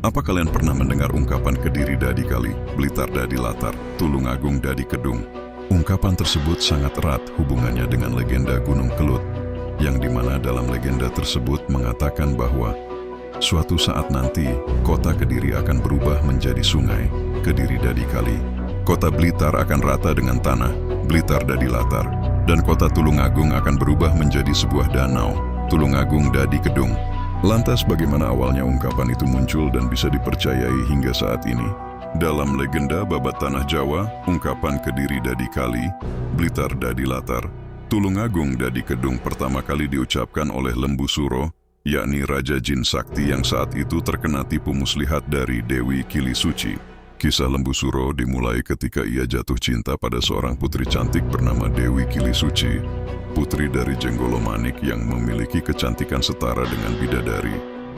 Apa kalian pernah mendengar ungkapan Kediri Dadi Kali, Blitar Dadi Latar, Tulungagung Dadi Kedung? Ungkapan tersebut sangat erat hubungannya dengan legenda Gunung Kelut, yang dimana dalam legenda tersebut mengatakan bahwa suatu saat nanti kota Kediri akan berubah menjadi sungai, Kediri Dadi Kali. Kota Blitar akan rata dengan tanah, Blitar Dadi Latar, dan kota Tulungagung akan berubah menjadi sebuah danau, Tulungagung Dadi Kedung. Lantas bagaimana awalnya ungkapan itu muncul dan bisa dipercayai hingga saat ini? Dalam legenda babat tanah Jawa, ungkapan Kediri Dadi Kali, Blitar Dadi Latar, Tulungagung Dadi Kedung pertama kali diucapkan oleh Lembu Suro, yakni Raja Jin Sakti yang saat itu terkena tipu muslihat dari Dewi Kili Suci. Kisah Lembu Suro dimulai ketika ia jatuh cinta pada seorang putri cantik bernama Dewi Kili Suci, putri dari Jenggolo Manik yang memiliki kecantikan setara dengan bidadari.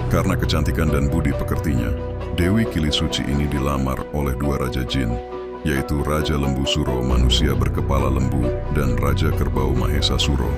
Karena kecantikan dan budi pekertinya, Dewi Kili Suci ini dilamar oleh dua Raja Jin, yaitu Raja Lembu Suro manusia berkepala lembu dan Raja Kerbau Mahesa Suro,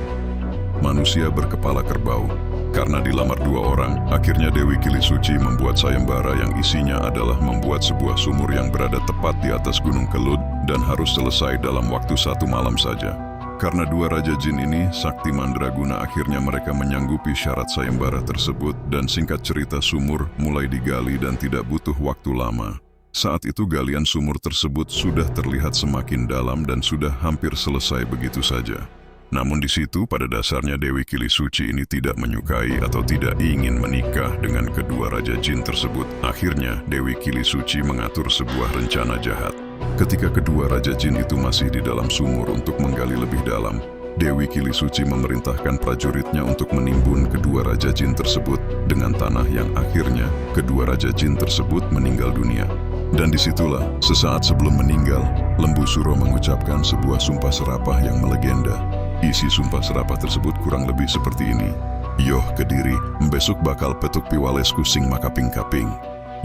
manusia berkepala kerbau. Karena dilamar dua orang, akhirnya Dewi Kili Suci membuat sayembara yang isinya adalah membuat sebuah sumur yang berada tepat di atas Gunung Kelut dan harus selesai dalam waktu 1 malam saja. Karena dua Raja Jin ini sakti mandraguna, akhirnya mereka menyanggupi syarat sayembara tersebut dan singkat cerita sumur mulai digali dan tidak butuh waktu lama. Saat itu galian sumur tersebut sudah terlihat semakin dalam dan sudah hampir selesai begitu saja. Namun di situ pada dasarnya Dewi Kili Suci ini tidak menyukai atau tidak ingin menikah dengan kedua Raja Jin tersebut. Akhirnya Dewi Kili Suci mengatur sebuah rencana jahat. Ketika kedua Raja Jin itu masih di dalam sumur untuk menggali lebih dalam, Dewi Kili Suci memerintahkan prajuritnya untuk menimbun kedua Raja Jin tersebut dengan tanah yang akhirnya kedua Raja Jin tersebut meninggal dunia. Dan disitulah sesaat sebelum meninggal, Lembu Suro mengucapkan sebuah sumpah serapah yang melegenda. Isi sumpah serapah tersebut kurang lebih seperti ini. Yoh Kediri, besok bakal petuk piwalesku sing makaping-kaping.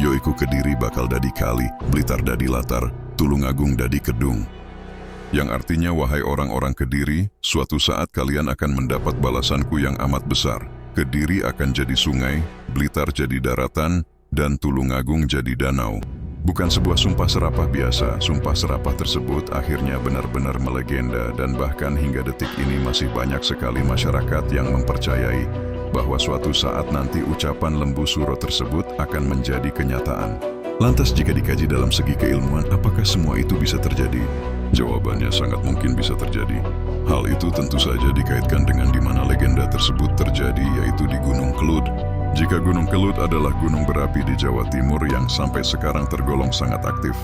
Yoiku Kediri bakal dadi kali, Blitar dadi latar, Tulungagung dadi kedung. Yang artinya, wahai orang-orang Kediri, suatu saat kalian akan mendapat balasanku yang amat besar. Kediri akan jadi sungai, Blitar jadi daratan, dan Tulungagung jadi danau. Bukan sebuah sumpah serapah biasa, sumpah serapah tersebut akhirnya benar-benar melegenda dan bahkan hingga detik ini masih banyak sekali masyarakat yang mempercayai bahwa suatu saat nanti ucapan Lembu Suro tersebut akan menjadi kenyataan. Lantas jika dikaji dalam segi keilmuan, apakah semua itu bisa terjadi? Jawabannya sangat mungkin bisa terjadi. Hal itu tentu saja dikaitkan dengan di mana legenda tersebut terjadi, yaitu di Gunung Kelut. Jika Gunung Kelut adalah gunung berapi di Jawa Timur yang sampai sekarang tergolong sangat aktif.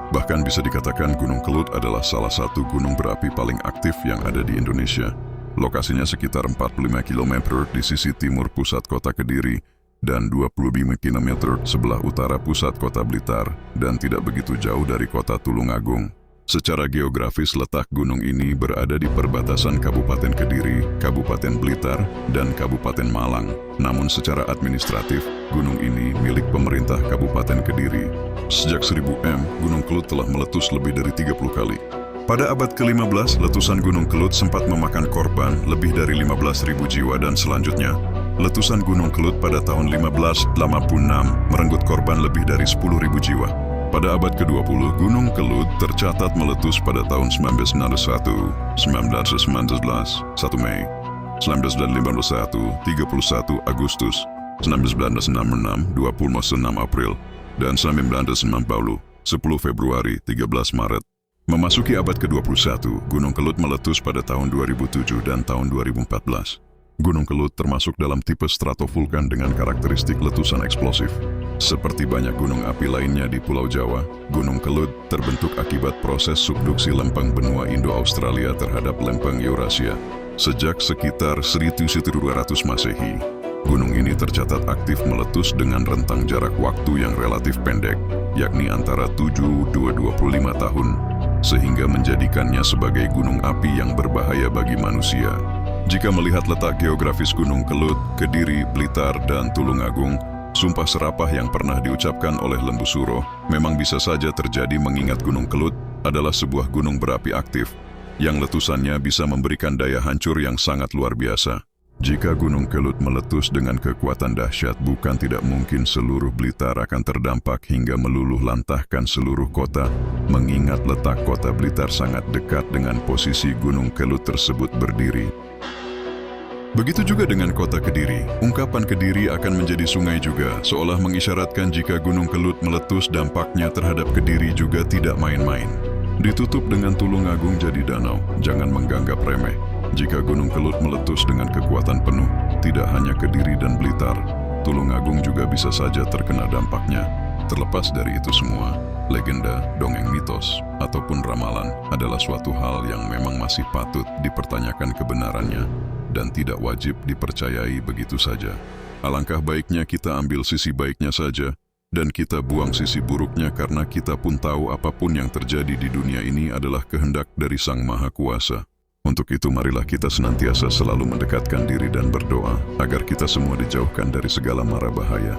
Bahkan bisa dikatakan Gunung Kelut adalah salah satu gunung berapi paling aktif yang ada di Indonesia. Lokasinya sekitar 45 km di sisi timur pusat kota Kediri dan 25 km sebelah utara pusat kota Blitar dan tidak begitu jauh dari kota Tulungagung. Secara geografis letak gunung ini berada di perbatasan Kabupaten Kediri, Kabupaten Blitar, dan Kabupaten Malang. Namun secara administratif, gunung ini milik pemerintah Kabupaten Kediri. Sejak 1000 M, Gunung Kelut telah meletus lebih dari 30 kali. Pada abad ke-15, letusan Gunung Kelut sempat memakan korban lebih dari 15.000 jiwa dan selanjutnya, letusan Gunung Kelut pada tahun 1586 merenggut korban lebih dari 10.000 jiwa. Pada abad ke-20, Gunung Kelut tercatat meletus pada tahun 1991, 1919, 1 Mei, 1951, 31 Agustus, 1966, 26 April, dan 1990, 10 Februari, 13 Maret. Memasuki abad ke-21, Gunung Kelut meletus pada tahun 2007 dan tahun 2014. Gunung Kelut termasuk dalam tipe stratovulkan dengan karakteristik letusan eksplosif. Seperti banyak gunung api lainnya di Pulau Jawa, Gunung Kelut terbentuk akibat proses subduksi lempeng benua Indo-Australia terhadap lempeng Eurasia. Sejak sekitar 1200 Masehi, gunung ini tercatat aktif meletus dengan rentang jarak waktu yang relatif pendek, yakni antara 7–25 tahun, sehingga menjadikannya sebagai gunung api yang berbahaya bagi manusia. Jika melihat letak geografis Gunung Kelut, Kediri, Blitar, dan Tulungagung, sumpah serapah yang pernah diucapkan oleh Lembu Suro memang bisa saja terjadi mengingat Gunung Kelut adalah sebuah gunung berapi aktif yang letusannya bisa memberikan daya hancur yang sangat luar biasa. Jika Gunung Kelut meletus dengan kekuatan dahsyat, bukan tidak mungkin seluruh Blitar akan terdampak hingga meluluh lantahkan seluruh kota, mengingat letak kota Blitar sangat dekat dengan posisi Gunung Kelut tersebut berdiri. Begitu juga dengan kota Kediri. Ungkapan Kediri akan menjadi sungai juga, seolah mengisyaratkan jika Gunung Kelut meletus, dampaknya terhadap Kediri juga tidak main-main. Ditutup dengan Tulungagung jadi danau, jangan menganggap remeh. Jika Gunung Kelut meletus dengan kekuatan penuh, tidak hanya Kediri dan Blitar, Tulungagung juga bisa saja terkena dampaknya. Terlepas dari itu semua, legenda, dongeng mitos, ataupun ramalan adalah suatu hal yang memang masih patut dipertanyakan kebenarannya dan tidak wajib dipercayai begitu saja. Alangkah baiknya kita ambil sisi baiknya saja dan kita buang sisi buruknya, karena kita pun tahu apapun yang terjadi di dunia ini adalah kehendak dari Sang Maha Kuasa. Untuk itu marilah kita senantiasa selalu mendekatkan diri dan berdoa agar kita semua dijauhkan dari segala mara bahaya.